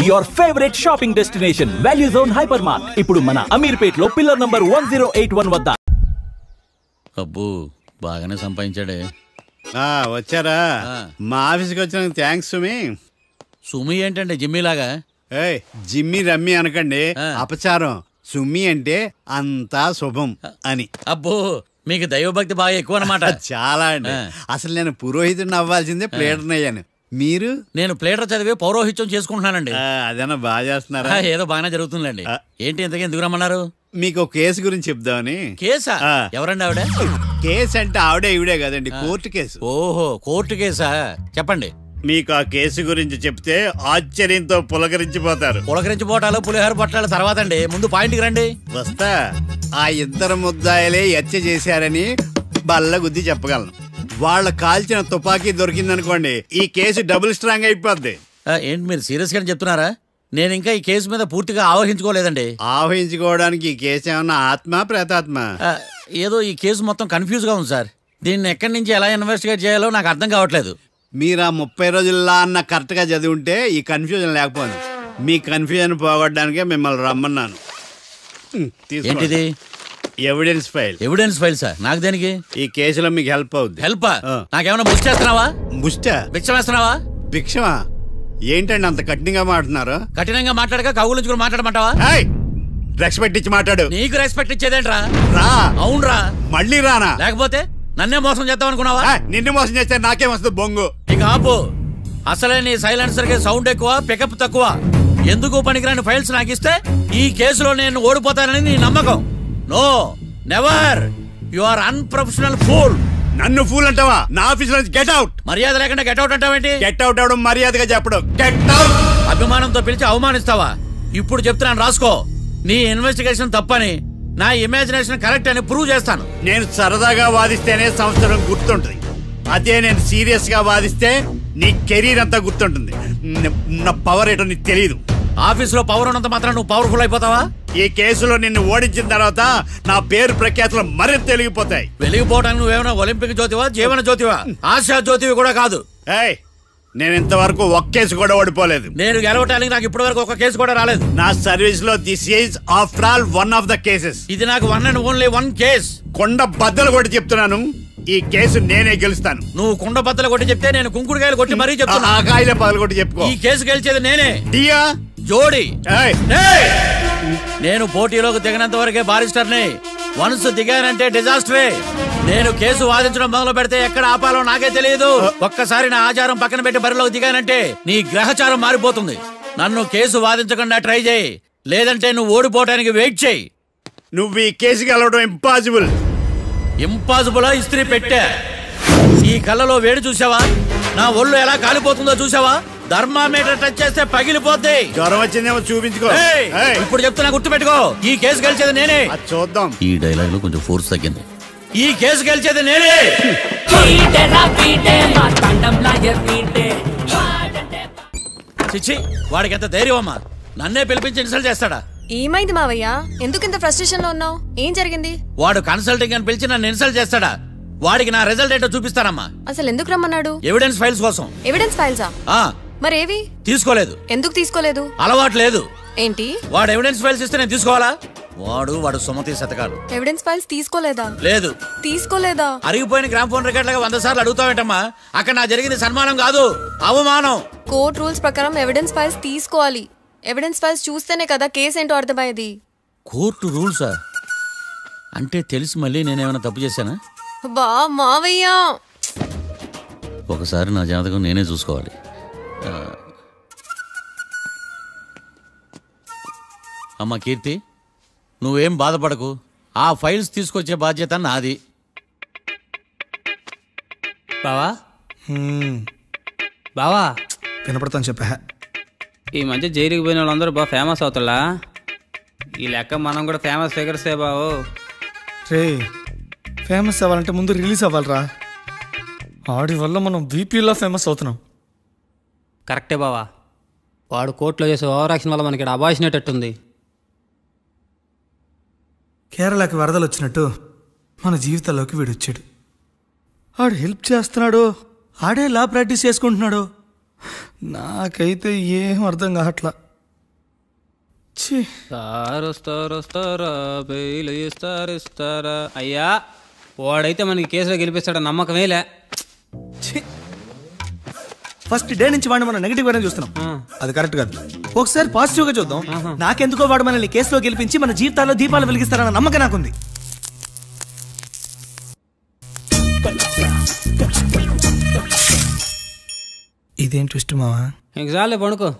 your favorite shopping destination, Value Zone Hypermart. ఇప్పుడు మన అమీర్పేట్ లో పిల్లర్ నంబర్ 1081 వద్ద. అబ్బో బాగానే సంపాదించాడే. వచ్చారా? మా ఆఫీస్కి వచ్చినందుకు థ్యాంక్స్ సుమి. సుమి ఏంటంటే జిమ్మీ లాగా? జిమ్మి రమ్మి అనకండి, అపచారం. సుమి అంటే అంతా శుభం అని. అబ్బో మీకు దైవభక్తి బాగా ఎక్కువ అన్నమాట. చాలా అండి. అసలు నేను పురోహితుడిని అవ్వాల్సిందే ప్లేటర్ని అయ్యాను. మీరు? నేను ప్లేటర్ చదివి పౌరోహిత్యం చేసుకుంటున్నానండి. అదేనా బాగా చేస్తున్నారా? ఏదో బాగానే జరుగుతుందండి. ఏంటి ఇంతకీ ఎందుకు రమ్మన్నారు? మీకు ఒక కేసు గురించి చెప్దామని. కేసా? ఎవరండి ఆవిడ? కేసు అంటే ఆవిడే ఈవిడే కదండి, కోర్టు కేసు. ఓహో కోర్టు కేసా, చెప్పండి. మీకు ఆ కేసు గురించి చెప్తే ఆశ్చర్యంతో పులకరించిపోతారు. పులకరించిపోవటాలు పులిహోర పొట్టాల తర్వాత అండి, ముందు పాయింట్కి రండి. వస్తా. ఆ ఇద్దరు ముద్దాయలే హత్య చేశారని బల్ల గుద్ది చెప్పగలను. వాళ్ళ కాల్చిన తుపాకీ దొరికిందనుకోండి, ఈ కేసు డబుల్ స్ట్రాంగ్ అయిపోద్ది. ఏంటి మీరు సీరియస్ గా చెప్తున్నారా? నేను ఇంకా ఈ కేసు మీద పూర్తిగా ఆవహించుకోలేదండి. ఆవహించుకోవడానికి ఈ కేసు ఏమన్నా ఆత్మ ప్రేతాత్మ? ఏదో ఈ కేసు మొత్తం కన్ఫ్యూజ్ గా ఉంది సార్. దీన్ని ఎక్కడి నుంచి ఎలా ఇన్వెస్టిగేట్ చేయాలో నాకు అర్థం కావట్లేదు. మీరు ఆ 30 రోజుల్లో అన్న కరెక్ట్ గా చదివి ఉంటే ఈ కన్ఫ్యూజన్ లేకపోను. మీ కన్ఫ్యూజన్ పోగొట్టడానికే మిమ్మల్ని రమ్మన్నాను. ఏంటిది? Evidence file. Evidence file sir? నాకు దేనికి? ఈ కేసులో మీకు హెల్ప్ అవుద్ది. హెల్ప్? నాకేమైనా ముష్టి చేస్తున్నావా? ముష్టి? భిక్షం వేస్తున్నావా? భిక్షమా? ఏంటండి అంత కఠినంగా మాట్లాడుతున్నారు? కఠినంగా మాట్లాడక కవుల కూడా మాట్లాడమంటావా? రెస్పెక్ట్ ఇచ్చి మాట్లాడు. నీకు రెస్పెక్ట్ ఇచ్చేదేంట్రా? రా. అవునరా? మళ్ళీ రానా? లేకపోతే నన్నే మోసం చేద్దాం అనుకున్నావా? నిన్ను మోసం చేస్తే నాకేం వస్తుంది బొంగు? ఇక ఆపు. అసలే నీ సైలెన్సర్ కి సౌండ్ ఎక్కువ, పికప్ తక్కువ. ఎందుకు పనికిరాని ఫైల్స్ నాకు ఇస్తే ఈ కేసులో నేను ఓడిపోతానని నీ నమ్మకం. No, never. You are unprofessional fool. నన్ను ఫూల్ అంటావా? నా ఆఫీస్ నుంచి గెట్ అవుట్. మర్యాద లేకుండా గెట్ అవుట్ అంటావేంటి? గెట్ అవుట్ అవడం మర్యాదగా చెప్పడం. Get out. అభిమానంతో పిలిచి అవమానిస్తావా? ఇప్పుడు చెప్తున్నాను రాసుకో. నీ ఇన్వెస్టిగేషన్ తప్పని, నా ఇమాజినేషన్ కరెక్ట్ అని ప్రూవ్ చేస్తాను. నేను సరదాగా వాదిస్తేనే సంవత్సరం గుర్తుంటుంది. అదే నేను సీరియస్ గా వాదిస్తే నీ కెరీర్ అంతా గుర్తుంటుంది. నా పవర్ ఏంటో నీకు తెలియదు. ఆఫీసులో పవర్ ఉన్నంత మాత్రం నువ్వు పవర్ఫుల్ అయిపోతావా? ఈ కేసులో నిన్ను ఓడించిన తర్వాత నా పేరు ప్రఖ్యాతులు మరింత వెలిగిపోతాయి. వెలిగిపోవడానికి నువ్వేమైనా ఒలింపిక్ జ్యోతివా, జీవన జ్యోతివా? ఆశా జ్యోతివి కూడా కాదు. నేను ఇంతవరకు ఒక్క కేసు కూడా ఓడిపోలేదు. నేను గెలవటానికి నాకు ఇప్పటి వరకు ఒక కేసు కూడా రాలేదు. నా సర్వీస్ లో this is after all one of the cases. ఇది నాకు one and only one case. కొండ బద్దలు కొట్టి చెప్తున్నాను, ఈ కేసు నేనే గెలుస్తాను. నువ్వు కుండ బద్దలు కొట్టి చెప్తే నేను కుంకుడుకాయలు కొట్టి మరీ చెప్తాను. ఆ కాయల పగలు కొట్టి చెప్పుకో. ఈ కేసు గెలిచేది నేనే. డియా జోడి. నేను పోటీలోకి దిగినంత వరకే బారిస్టర్ని. వన్స్ దిగానంటే డిజాస్టరే. నేను కేసు వాదించడం మొదలు పెడితే ఎక్కడ ఆపాలో నాకే తెలియదు. ఒక్కసారి నా ఆచారం పక్కన పెట్టి బరిలోకి దిగానంటే నీ గ్రహచారం మారిపోతుంది. నన్ను కేసు వాదించకుండా ట్రై చేయి, లేదంటే నువ్వు ఓడిపోవడానికి వెయిట్ చేయి. నువ్వు ఈ కేసు గెలవడం ఇంపాసిబుల్. ఇంపాసిబుల్? ఇస్త్రీ పెట్టా. ఈ కళ్ళలో వేడి చూసావా? నా ఒళ్ళు ఎలా కాలిపోతుందో చూసావా? థర్మామీటర్ టచ్ చేస్తే పగిలిపోద్ది. జ్వరం వచ్చిందేమో చూపించుకో. ఇప్పుడు చెప్తున్నా, గుర్తు పెట్టుకో. ఈ కేసు గెలిచేది నేనే. చూద్దాం. ఈ డైలాగ్ లో కొంచెం ఫోర్స్ తగ్గింది. ఈ కేసు గెలిచేది నేనే. చిచ్చి, వాడికి ఎంత ధైర్యం అమ్మా! నన్నే పిలిపించి ఇన్సల్ట్ చేస్తాడా? ఏమైంది మావయ్య? ఎందుకు ఇంత ఫ్రస్ట్రేషన్ లో ఉన్నావు? ఏం జరిగింది? వాడు కన్సల్టింగ్ అని పిలిచి నన్ను ఇన్సల్ట్ చేస్తాడా? వాడికి నా రిజల్ట్ ఏంటో చూపిస్తానమ్మా. అసలు ఎందుకు రమ్మన్నాడు? ఎవిడెన్స్ ఫైల్స్ కోసం. ఎవిడెన్స్ ఫైల్సా? మరేవి? తీసుకోలేదు. ఎందుకు తీసుకోలేదు? అలవాటు లేదు. ఏంటి? వాడు ఎవిడెన్స్ ఫైల్స్ ఇస్తే నేను తీసుకోవాలా? వాడు సుమతి శతకాలు. ఎవిడెన్స్ ఫైల్స్ తీసుకోలేదా? లేదు. తీసుకోలేదా? అరిగిపోయిన గ్రామ్ ఫోన్ రికార్డ్ లాగా 100 సార్లు అడుగుతావేంటమ్మా? అక్కడ నా జరిగింది సన్మానం కాదు, అవమానం. కోర్ట్ రూల్స్ ప్రకారం ఎవిడెన్స్ ఫైల్స్ తీసుకోవాలి. ఎవిడెన్స్ ఫైల్స్ చూస్తేనే కదా కేసు ఏంటో అర్థమయ్యేది. కోర్టు రూల్సా? అంటే తెలిసి మళ్ళీ నేనేమైనా తప్పు చేశానా? బా మావయ్య, ఒకసారి నా జాతకం నేనే చూసుకోవాలి. అమ్మా కీర్తి, నువ్వేం బాధపడకు. ఆ ఫైల్స్ తీసుకొచ్చే బాధ్యత నాది. బావా బావా వినపడతాను చెప్పా. ఈ మధ్య జైలుకి పోయిన వాళ్ళందరూ బాగా ఫేమస్ అవుతారా? ఈ లెక్క మనం కూడా ఫేమస్ ఫిగర్సే బావు. రే, ఫేమస్ అవ్వాలంటే ముందు రిలీజ్ అవ్వాలిరా. ఆడి వల్ల మనం వీపీలో ఫేమస్ అవుతున్నాం. కరెక్టే బావా. వాడు కోర్టులో చేసే ఓవర్ యాక్షన్ వల్ల మనకి అబాయిసినట్టుంది. కేరళకి వరదలు వచ్చినట్టు మన జీవితాల్లోకి వీడు వచ్చాడు. ఆడు హెల్ప్ చేస్తున్నాడు, ఆడే లా ప్రాక్టీస్ చేసుకుంటున్నాడు. నాకైతే ఏం అర్థం కావట్లా. వస్తారా బెయిల్ ఇస్తారా అయ్యా వాడైతే మనకి కేసులో గెలిపిస్తాడు నమ్మకమేలే. ఫస్ట్ డే నుంచి వాడిని మనం నెగిటివ్ గానే చూస్తున్నాం, అది కరెక్ట్ కాదు. ఒకసారి పాజిటివ్ గా చూద్దాం. నాకెందుకో వాడు మనల్ని కేసులో గెలిపించి మన జీవితాల్లో దీపాలు వెలిగిస్తారన్న నమ్మకం నాకుంది. ఇదేం ట్విస్ట్ మావా? ఎగ్జాలే పడుకో.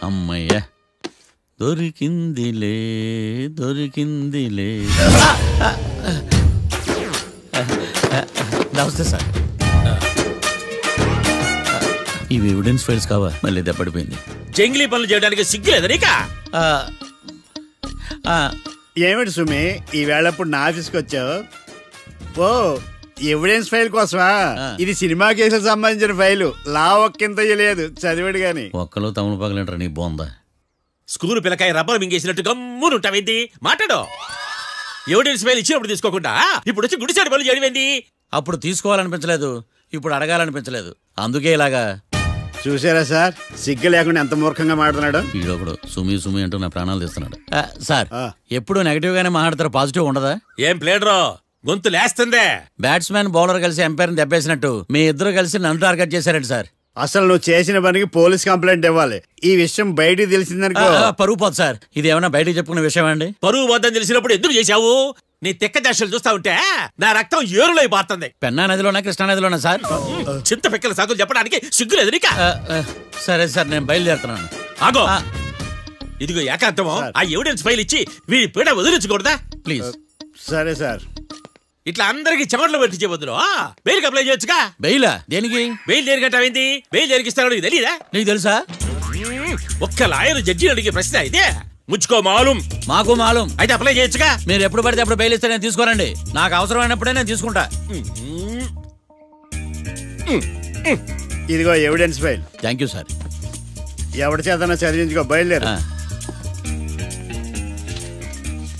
అమ్మయ్య దొరికిందిలే దొరికిందిలే. నమస్తే సార్. ఇవి ఎవిడెన్స్ ఫైల్స్ కావా? మళ్ళీ దెబ్బడిపోయింది. జంగిలీ పనులు చేయడానికి సిగ్గులేదు నీకా? ఏమిటి సుమి ఈ వేళప్పుడు నా ఆఫీస్కి వచ్చావు? ఓ ఎవిడెన్స్ ఫైల్ కోసమా? ఇది సినిమా కేసులకు సంబంధించిన ఫైలు. లా ఒక్కింత లేదు, చదివాడు గాని. ఒక్కలో తమను పగలంటారా నీ బోందా? School పిల్లకాయ rubber మింగేసినట్టు గమ్మునుంటావేంటి? మాట్లాడు. ఎవిడెన్స్ ఫైల్ ఇచ్చినప్పుడు తీసుకోకుండా ఇప్పుడు వచ్చి గుడిసాడు పనులు చేయడమేంటి? అప్పుడు తీసుకోవాలనిపించలేదు, ఇప్పుడు అడగాలనిపించలేదు, అందుకే ఇలాగా. చూసారా సార్, సిగ్గు లేకుండా ఎంత మూర్ఖంగా మాట్లాడుతున్నాడు. వీడొకడు సుమి సుమి అంటూ నా ప్రాణాలు తీస్తున్నాడు. సార్ ఎప్పుడు నెగటివ్ గానే మాట్లాడతారు, పాజిటివ్ ఉండదా? ఏం ప్లేడరో గొంతు లేస్తుందే. బ్యాట్స్మెన్ బౌలర్ కలిసి ఎంపైర్ని దెబ్బేసినట్టు మీ ఇద్దరు కలిసి నన్ను టార్గెట్ చేశారండి సార్. అసలు నువ్వు చేసిన పనికి పోలీస్ కంప్లైంట్ ఇవ్వాలి. ఈ విషయం బయటికి తెలిసిందనుకో పరువు పోదు సార్. ఇది ఏమన్నా బయటికి చెప్పుకునే విషయం అండి? పరువు వద్దని తెలిసినప్పుడు ఎందుకు చేశావు? నీ తెక్క దశలు చూస్తా ఉంటే నా రక్తం ఏరులై పారుతుంది. పెన్నా నదిలోనా కృష్ణా నదిలోనా సార్? చింత పిక్కల సాగులు చెప్పడానికి సిగ్గులేదు నీకా? సరే సార్, నేను బయలుదేరుతున్నాను. ఆగో, ఇదిగో ఏకాంతమో ఆ ఎవిడెన్స్ ఫైల్ ఇచ్చి వీడి పీడ వదిలించకూడదా? ప్లీజ్. సరే సార్. ఇట్లా అందరికి చెమటలు పెట్టించే బదులు బెయిల్కి అప్లై చేయొచ్చుగా. బెయిలా? దేనికి? బెయిల్ దేనికంటావేంది? బెయిల్ దేనికిస్తాడో నీకు తెలీదా? నీకు తెలుసా? ఒక్క లాయర్ జడ్జి అడిగే ప్రశ్న ఇదే. ముచ్చుకో మాలూం. మాకు మాలూం. అయితే అప్లై చేయొచ్చుగా. మీరు ఎప్పుడు పడితే అప్పుడు బెయిల్ ఇస్తే నేను తీసుకోరండి. నాకు అవసరమైనప్పుడే నేను తీసుకుంటా. ఇదిగో evidence file. Thank you sir. ఎవరి చేతనా చదివించుకో, బయలుదేరు.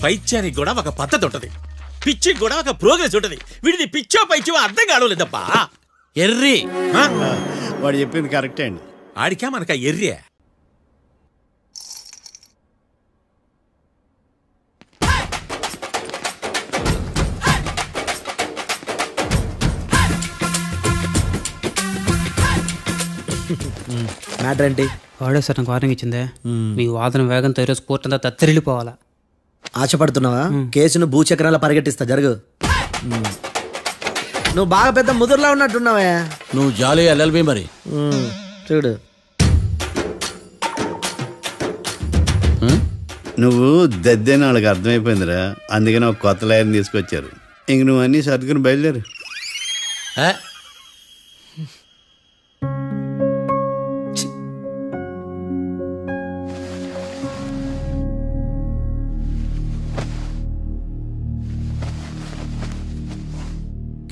పైత్యానికి కూడా ఒక పద్ధతి ఉంటది, పిచ్చికి కూడా ఒక ప్రోగ్రెస్ ఉంటది. వీడిది పిచ్చో పైచో అర్థం కావలేదప్పా. ఎర్రి. వాడు చెప్పింది కరెక్టే అండి. ఆడికా మనక ఎర్రే. మ్యాటర్ ఏంటి? వాడే సార్ నాకు వార్నింగ్ ఇచ్చిందే. మీ వాదన వేగంతో ఈరోజు కోర్టు అంతా తత్తరిల్లిపోవాలా. ఆశపడుతున్నావా? కేసును భూచక్రాల పరిగెట్టిస్తా, జరుగు. నువ్వు బాగా పెద్ద ముదురులా ఉన్నట్టున్నావే. నువ్వు జాలి ఎల్ఎల్బి మరి. చూడు, నువ్వు దద్దేని వాళ్ళకి అర్థమైపోయిందిరా, అందుకని ఒక కొత్త లాయర్ని తీసుకొచ్చారు. ఇంక నువ్వు అన్నీ సర్దుకుని బయలుదేరు.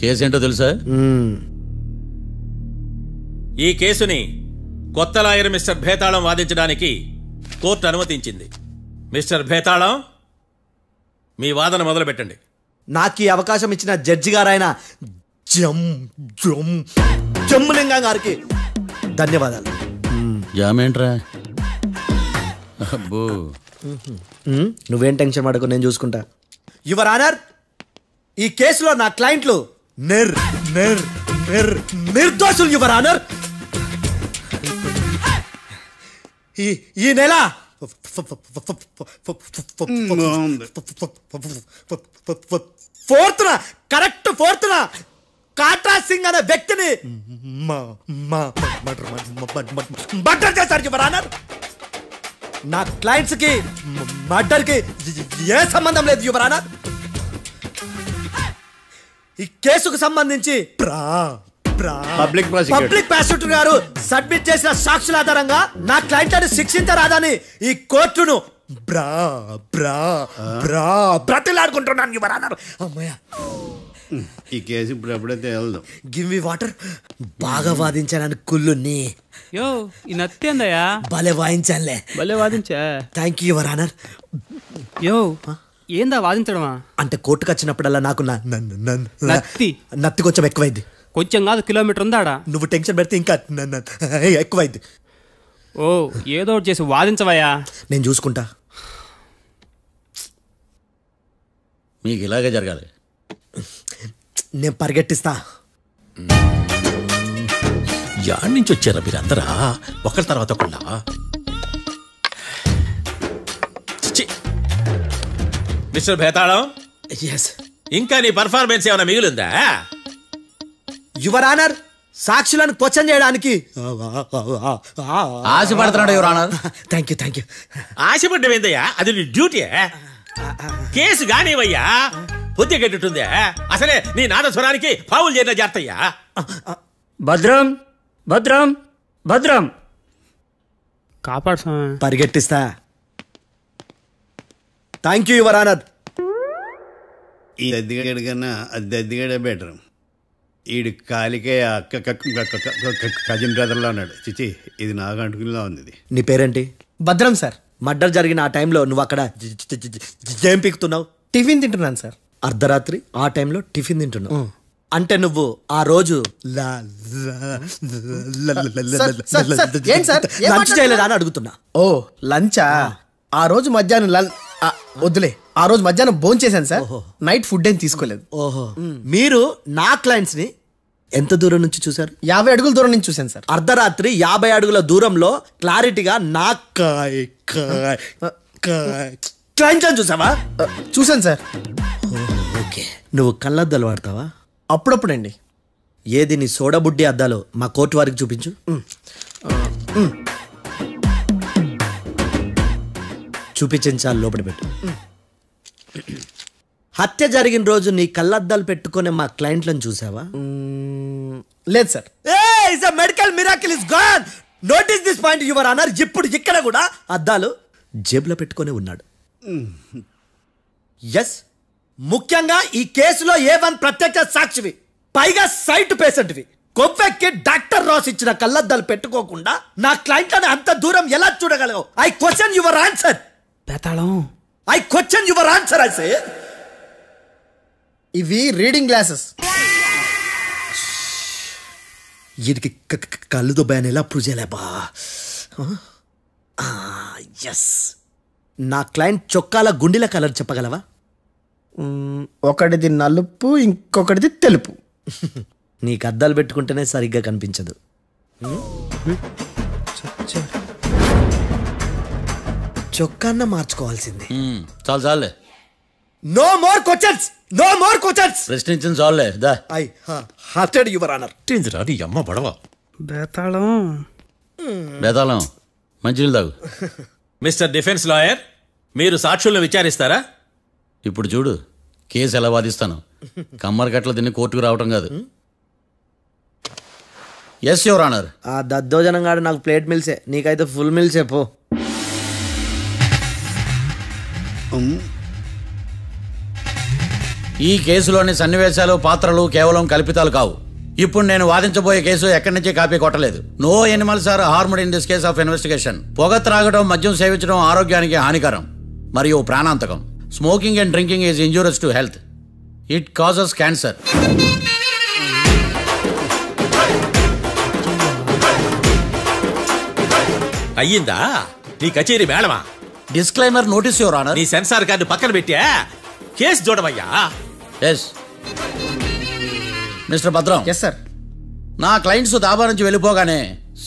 కేసు ఏంటో తెలుసా? ఈ కేసుని కొత్త లాయర్ మిస్టర్ భేతాళం వాదించడానికి కోర్టు అనుమతించింది. మిస్టర్ భేతాళం, మీ వాదన మొదలు పెట్టండి. నాకు ఈ అవకాశం ఇచ్చిన జడ్జి గారైన జమ్ములింగం గారికి ధన్యవాదాలు. జామేంట్రా? అబ్బో, నువ్వేం టెన్షన్ పడకు, నేను చూసుకుంటా. యువర్ ఆనర్, ఈ కేసులో నా క్లయింట్లు నిర్దోషులు యువర్ ఆనర్. ఈ నెల 4th correct 4th Katra Singh అనే వ్యక్తిని మర్డర్ చేశారు యువర్ ఆనర్. నా క్లయింట్స్ కి మర్డర్ కి ఏ సంబంధం లేదు యువర్ ఆనర్. ఈ కేసుకు సంబంధించి పబ్లిక్ ప్రాసిక్యూటర్ గారు సబ్మిట్ చేసిన సాక్షుల ఆధారంగా నా క్లయింట్లను శిక్షించరాదని ఈ కోర్టును బ్రా బ్రా బ్రా బ్రతిలాడుకుంటున్నాను యువర్ ఆనర్. అమ్మయ్య, ఈ కేసు ఇప్పుడు ఎప్పుడైతే వెళ్దాం. Give me water. బాగా వాదించాను కుళ్ళుని. యో ఈ నత్తేందయ్యా భలే వాయించానులే. భలే వాదించా. Thank you your honour. యో ఏందా వాదించడమా? అంటే కోర్టుకు వచ్చినప్పుడల్లా నాకు నత్తి కొంచెం ఎక్కువైంది. కొంచెం కాదు, కిలోమీటర్ ఉందాడా. నువ్వు టెన్షన్ పెడితే ఇంకా ఎక్కువైంది. ఓ ఏదో ఒకటి చేసి వాదించవయ్యా. నేను చూసుకుంటా. మీకు ఇలాగే జరగాలి. నేను పరిగెట్టిస్తా. యాడ్ నుంచి వచ్చారా మీరందరా ఒకరి తర్వాత ఒకళ్ళ? మిస్టర్ భేతాళం, ఎస్ ఇంకా నీ పర్ఫార్మెన్స్ ఏమైనా మిగిలిందా? యువర్ ఆనర్, సాక్షులను క్వశ్చన్ చేయడానికి ఆశపడుతున్నాడు your honour. Thank you thank you. ఆశపడ్డం ఏందయ్యా, అది నీ డ్యూటీ. కేసు గానివయ్యా, బుద్ధి గట్టుందే. అసలే నీ నాదస్వరానికి పావులు చేరిన జాగ్రత్తయ్యా. భద్రం భద్రం భద్రం కాపాడు. పరిగెట్టిస్తా. Thank you your honour. ఈ దద్దిగాడి కన్నా అది దద్దిగాడే బెటర్. ఈడు కాలికే కజిన్ బ్రదర్లో ఉన్నాడు. చిచి, ఇది నాకు అంటుకునిలా ఉంది. ఇది నీ పేరేంటి? భద్రం సార్. మర్డర్ జరిగిన ఆ టైంలో నువ్వు అక్కడ ఏం పీకుతున్నావు? టిఫిన్ తింటున్నాను సార్. అర్ధరాత్రి ఆ టైంలో టిఫిన్ తింటున్నావు అంటే నువ్వు ఆ రోజు లంచ్ చేయలేదా అని అడుగుతున్నా. ఓ లంచా? ఆ రోజు మధ్యాహ్నం వద్దులే, ఆ రోజు మధ్యాహ్నం భోంచేశాను సార్. నైట్ ఫుడ్ ఏం తీసుకోలేదు. ఓహో, మీరు నా క్లయింట్స్ ని ఎంత దూరం నుంచి చూసారు? 50 అడుగుల దూరం నుంచి చూశాను సార్. అర్ధరాత్రి 50 అడుగుల దూరంలో క్లారిటీగా నా క్లయింట్స్ అని చూసావా? చూశాను సార్. ఓకే, నువ్వు కళ్ళద్దాలు వాడతావా? అప్పుడప్పుడండి. ఏది నీ సోడబుడ్డి అద్దాలు మా కోర్టు వారికి చూపించు. చూపించాలి, లోపల పెట్టు. హత్య జరిగిన రోజు నీ కళ్ళద్దాలు పెట్టుకునే మా క్లయింట్లను చూసావా? లేదు sir. Medical miracle is gone. Notice this point your honour. ఇప్పుడు ఇక్కడ కూడా అద్దాలు జేబులో పెట్టుకొని ఉన్నాడు. ఎస్, ముఖ్యంగా ఈ కేసులో A1 ప్రత్యక్ష సాక్షివి, పైగా సైట్ పేషెంట్వి. కొవ్వెక్కి డాక్టర్ రాస్ ఇచ్చిన కళ్ళద్దాలు పెట్టుకోకుండా నా క్లయింట్లను అంత దూరం ఎలా చూడగలవు? I question your answer. బేతాళం, I question your answer. I say ఇవి రీడింగ్ గ్లాసెస్. వీటికి కళ్ళు దుబ్బాయని ఎలా ప్రూవ్ చేయలేబా? ఎస్, నా క్లయింట్ చొక్కాల గుండెల కలర్ చెప్పగలవా? ఒకటిది నలుపు, ఇంకొకటిది తెలుపు. నీకు అద్దాలు పెట్టుకుంటేనే సరిగ్గా కనిపించదు. చొక్కాన్న మార్చుకోవాల్సింది. చాలు చాలులే, no more questions, no more questions. ప్రశ్నించిన చాలులే. That I hurted your honour. నీ అమ్మ పడవ. బేతాళం బేతాళం, మంచినీళ్ళు తాగు. మిస్టర్ డిఫెన్స్ లాయర్, మీరు సాక్షులను విచారిస్తారా? ఇప్పుడు చూడు కేసు ఎలా వాదిస్తాను. కమ్మరి గట్ల తిని కోర్టుకు రావటం కాదు. Yes your honour. ఆ దద్దోజనం గాడు నాకు ప్లేట్ మిల్సే, నీకైతే ఫుల్ మిల్సే పో. ఈ కేసులోని సన్నివేశాలు, పాత్రలు కేవలం కల్పితాలు కావు. ఇప్పుడు నేను వాదించబోయే కేసు ఎక్కడి నుంచి కాపీ కొట్టలేదు. No animals are harmed in this case of investigation. పొగ త్రాగడం, మద్యం సేవించడం ఆరోగ్యానికి హానికరం మరియు ప్రాణాంతకం. Smoking and drinking is injurious to health. It causes cancer. అయ్యిందా నీ కచేరీ మేడమా? Disclaimer notice your honour. నీ సెన్సార్ కార్డు పక్కన పెట్టా కేసు చూడవయ్యా. Yes mister Bhadram. Yes sir. నా క్లయింట్స్ దాబా నుంచి వెళ్ళిపోగానే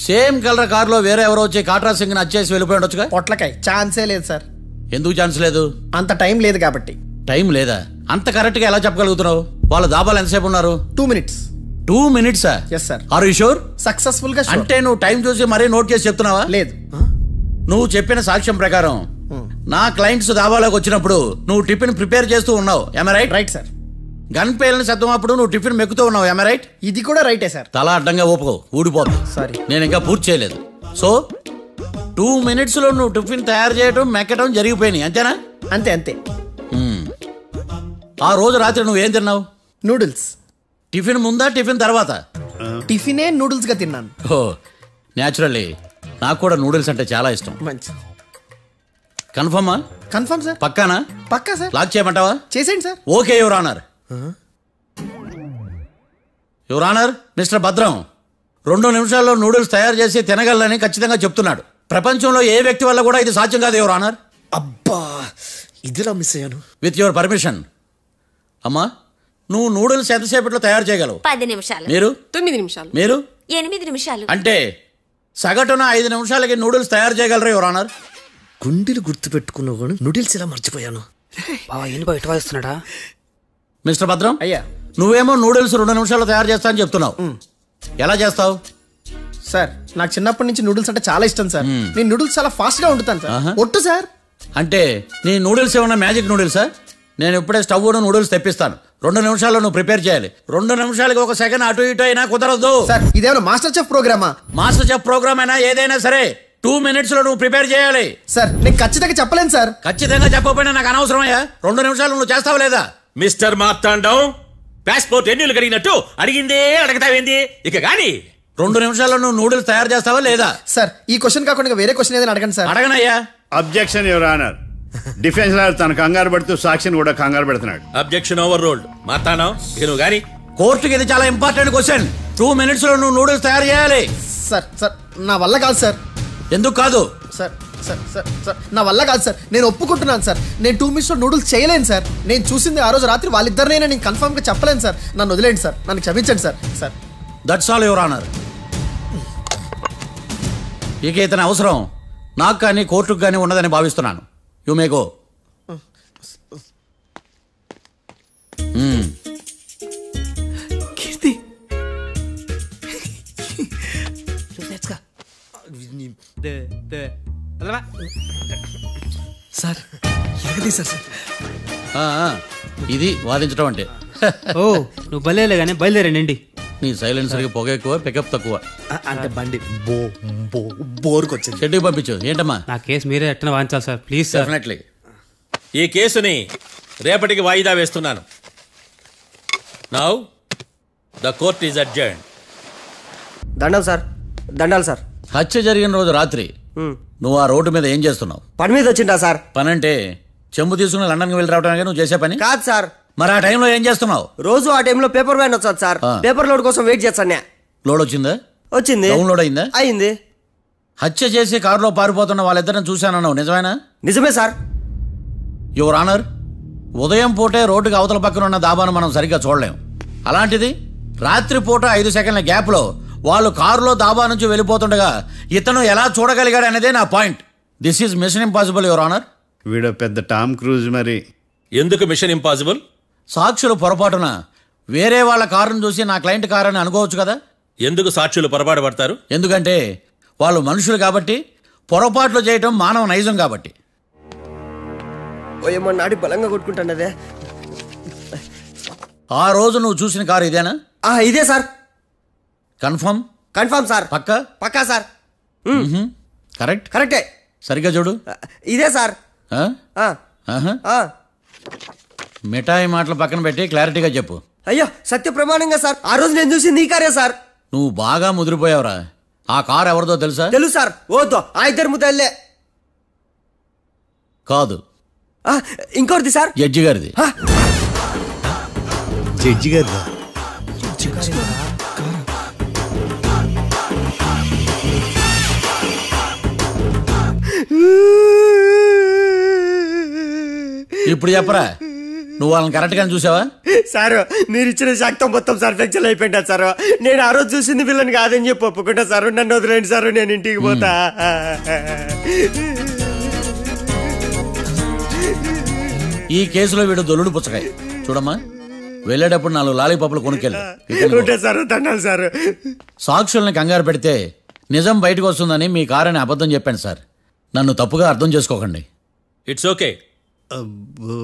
సేమ్ కలర్ కారులో వేరే ఎవరో వచ్చి కాట్రా సింగ్ వచ్చేసి వెళ్ళిపోయి ఉండొచ్చుగా? పొట్లకాయ ఛాన్సే లేదు సార్. ఎందుకు ఛాన్స్ లేదు? అంత టైం లేదు కాబట్టి. టైం లేదా? అంత కరెక్ట్ గా ఎలా చెప్పగలుగుతున్నావు? వాళ్ళ దాబాలు ఎంతసేపు ఉన్నారు? 2 minutes. 2 minutes? Yes sir. Are you sure? Successful గా. అంటే నువ్వు టైం చూసి మరీ నోట్ చేసి చెప్తున్నావా? లేదు. నువ్వు చెప్పిన సాక్ష్యం ప్రకారం నా క్లయింట్స్ దాబాలోకి వచ్చినప్పుడు నువ్వు టిఫిన్ ప్రిపేర్ చేస్తూ ఉన్నావు. am I right? Right sir. Gun పేలిన శబ్దం అప్పుడు నువ్వు టిఫిన్ మెక్కుతూ ఉన్నావు. am I right? ఇది కూడా రైటే సార్. తల అడ్డంగా ఊపుకో, ఊడిపోదు. సారీ, నేను ఇంకా పూర్తి చేయలేదు. సో 2 minutes లో నువ్వు టిఫిన్ తయారు చేయడం మెక్కడం జరిగిపోయినాయి అంతేనా? అంతే అంతే. ఆ రోజు రాత్రి నువ్వేం తిన్నావు? నూడిల్స్. టిఫిన్ ముందా టిఫిన్ తర్వాత? టిఫినే నూడిల్స్ గా తిన్నాను. ఓ న్యాచురల్లీ నాకు కూడా నూడిల్స్ అంటే చాలా ఇష్టం. మంచి. కన్ఫర్మా? Confirm sir. పక్కానా? పక్కా సార్. లాక్ చేయమంటావా? చేసేయండి sir. Okay your honour. Your honour, mister Bhadram 2 నిమిషాల్లో నూడిల్స్ తయారు చేసి తినగలని ఖచ్చితంగా చెప్తున్నాడు. ప్రపంచంలో ఏ వ్యక్తి వల్ల కూడా ఇది సాధ్యం కాదు యువర్ ఆనర్. అబ్బా ఇదిలా మిస్ అయ్యాను. With your permission. అమ్మా, నువ్వు నూడిల్స్ ఎంతసేపట్లో తయారు చేయగలవు? 10 నిమిషాలు. మీరు? 9 నిమిషాలు. మీరు? 8 నిమిషాలు. అంటే సగటున 5 నిమిషాలకి నూడిల్స్ తయారు చేయగలరు యువర్ ఆనర్. గుండెలు గుర్తు పెట్టుకున్నావు కానీ నూడిల్స్ ఇలా మర్చిపోయాను. మిస్టర్ భద్రం, అయ్యా నువ్వేమో నూడిల్స్ 2 నిమిషాల్లో తయారు చేస్తా అని చెప్తున్నావు. ఎలా చేస్తావు? సార్ నాకు చిన్నప్పటి నుంచి నూడిల్స్ అంటే చాలా ఇష్టం సార్. నేను నూడిల్స్ చాలా ఫాస్ట్ గా వండుతాను సార్. ఒట్టు సార్. అంటే నీ నూడిల్స్ ఏమన్నా మ్యాజిక్ నూడిల్సా? నేను ఇప్పుడే స్టవ్ నూడిల్స్ తెప్పిస్తాను. 2 నిమిషాల్లో నువ్వు ప్రిపేర్ చేయాలి. 2 నిమిషాలకి 1 సెకండ్ అటు ఇటు అయినా కుదరదు సార్. ఇదేమన్నా మాస్టర్ చెఫ్ ప్రోగ్రామా? మాస్టర్ చెఫ్ ప్రోగ్రామ్ అయినా ఏదైనా సరే 2 minutes లో నువ్వు ప్రిపేర్ చేయాలి. సార్ నేను ఖచ్చితంగా చెప్పలేను సార్. ఖచ్చితంగా చెప్పకపోయినా నాకు అనవసరమయ్యా. 2 నిమిషాలు నువ్వు చేస్తావా లేదా? మిస్టర్ మార్తాండం, పాస్పోర్ట్ ఎన్నిళ్ళు కడిగినట్టు అడిగిందే అడగతావేంది? ఇక గాని 2 నిమిషాల్లో నువ్వు నూడిల్స్ తయారు చేస్తావా లేదా? సార్ ఈ క్వశ్చన్ కాకుండా వేరే క్వశ్చన్ ఏదైనా అడగండి సార్. అడగనయ్యా. Objection your honour. Defence lawyer తన కంగారు పడుతూ సాక్షిని కూడా కంగారు పెడుతున్నాడు. Objection over ruled. మార్తాండం, ఇక నువ్వు గాని. కోర్టుకి ఇది చాలా ఇంపార్టెంట్ క్వశ్చన్. 2 minutes లో నువ్వు నూడిల్స్ తయారు చేయాలి. సార్ సార్ నా వల్ల కాదు సార్. ఎందుకు కాదు? సార్ సార్ సార్ సార్ నా వల్ల కాదు సార్. నేను ఒప్పుకుంటున్నాను సార్. నేను 2 minutes లో నూడిల్స్ చేయలేను సార్. నేను చూసింది ఆ రోజు రాత్రి వాళ్ళిద్దరినైనా నేను కన్ఫర్మ్ గా చెప్పలేను సార్. నన్ను వదిలేండి సార్. నన్ను క్షమించండి sir. Sir that's all your honour. ఇక ఇతని అవసరం నాకు కానీ కోర్టుకు కానీ ఉన్నదని భావిస్తున్నాను. You may go. Keerthi sir ఎరగదీశారు సార్. ఇది వాదించడం అంటే. ఓ నువ్వు బయలుదేరలే కానీ బయలుదేరండి. నీ సైలెన్సర్కి పొగ ఎక్కువ, పికప్ తక్కువ. అంటే బండి బోర్కి వచ్చింది. షెడ్యూల్ పంపించు. ఏంటమ్మా? నా కేసు మీరే ఎట్టన వాయించాలి సార్, ప్లీజ్ సార్. డెఫినెట్లీ. ఈ కేసుని రేపటికి వాయిదా వేస్తున్నాను. Now the court is adjourned. దండాలు సార్. దండాలు సార్. హత్య జరిగిన రోజు రాత్రి నువ్వు ఆ రోడ్డు మీద ఏం చేస్తున్నావు? పని మీద వచ్చిందా సార్? పని అంటే చెంబు తీసుకుని లండన్కి వెళ్ళి రావడానికి నువ్వు చేసే పని కాదు సార్. మరి ఆ టైంలో ఏం చేస్తున్నావు? రోజు ఆ టైంలో పేపర్ వ్యాన్ వచ్చాది సార్. పేపర్ లోడ్ కోసం వెయిట్ చేస్తాను. లోడ్ వచ్చిందా? వచ్చింది. డౌన్లోడ్ అయిందా? అయింది. హత్య చేసి కారులో పారిపోతున్న వాళ్ళిద్దరిని చూశానన్నావు, నిజమేనా? నిజమే సార్. యువర్ ఆనర్, ఉదయం పూటే రోడ్డుకి అవతల పక్కన ఉన్న దాబాను మనం సరిగ్గా చూడలేం. అలాంటిది రాత్రి పూట 5 సెకండ్ల గ్యాప్లో వాళ్ళు కారులో దాబా నుంచి వెళ్ళిపోతుండగా ఇతను ఎలా చూడగలిగాడు అనేదే నా point. This is mission impossible your honour. వీడు పెద్ద టామ్ క్రూజ్. మరి ఎందుకు మిషన్ ఇంపాసిబుల్? సాక్షులు పొరపాటున వేరే వాళ్ళ కారును చూసి నా క్లయింట్ కారు అని అనుకోవచ్చు కదా. ఎందుకు సాక్షులు పొరపాటు పడతారు? ఎందుకంటే వాళ్ళు మనుషులు కాబట్టి, పొరపాట్లు చేయటం మానవ నైజం కాబట్టి. ఏమో నాడి బలంగా కొట్టుకుంటానదే. ఆ రోజు నువ్వు చూసిన కారు ఇదేనా? ఇదే సార్. కన్ఫర్మ్? Confirm sir. పక్కా? పక్కా సార్. కరెక్ట్? కరెక్టే. సరిగ్గా చూడు. ఇదే సార్. మిఠాయి మాటలు పక్కన పెట్టి క్లారిటీగా చెప్పు. అయ్యో సత్య ప్రమాణంగా సార్, ఆ రోజు నేను చూసింది ఈ కారే సార్. నువ్వు బాగా ముదిరిపోయావురా. ఆ కారు ఎవరిదో తెలుసా? తెలుసు సార్. ఓతో ఆ ఇద్దరు ముద్దల్లే. కాదు, ఇంకోటిది సార్. జడ్జి గారిది. జడ్జి గారిదా? ఇప్పుడు చెప్పరా, నువ్వు వాళ్ళని కరెక్ట్ గా చూసావా? సార్ మీరు ఇచ్చిన శాక్తం మొత్తం సార్ ఫ్రాక్చర్ అయిపోయింటా సార్. నేను ఆ రోజు చూసింది వీళ్ళని కాదని చెప్పి ఒప్పుకుంటా సార్. నన్ను వదిలేండి సార్, నేను ఇంటికి పోతా. ఈ కేసులో వీడు దొల్లుడు పుచ్చకాయ. చూడమ్మా, వెళ్ళేటప్పుడు 4 లాలీపాపులు కొనుక్కెళ్ళు. Sir దండాలి sir. సాక్షుల్ని కంగారు పెడితే నిజం బయటకు వస్తుందని మీ కారని అబద్ధం చెప్పాను సార్. నన్ను తప్పుగా అర్థం చేసుకోకండి. It's okay. అబ్బో.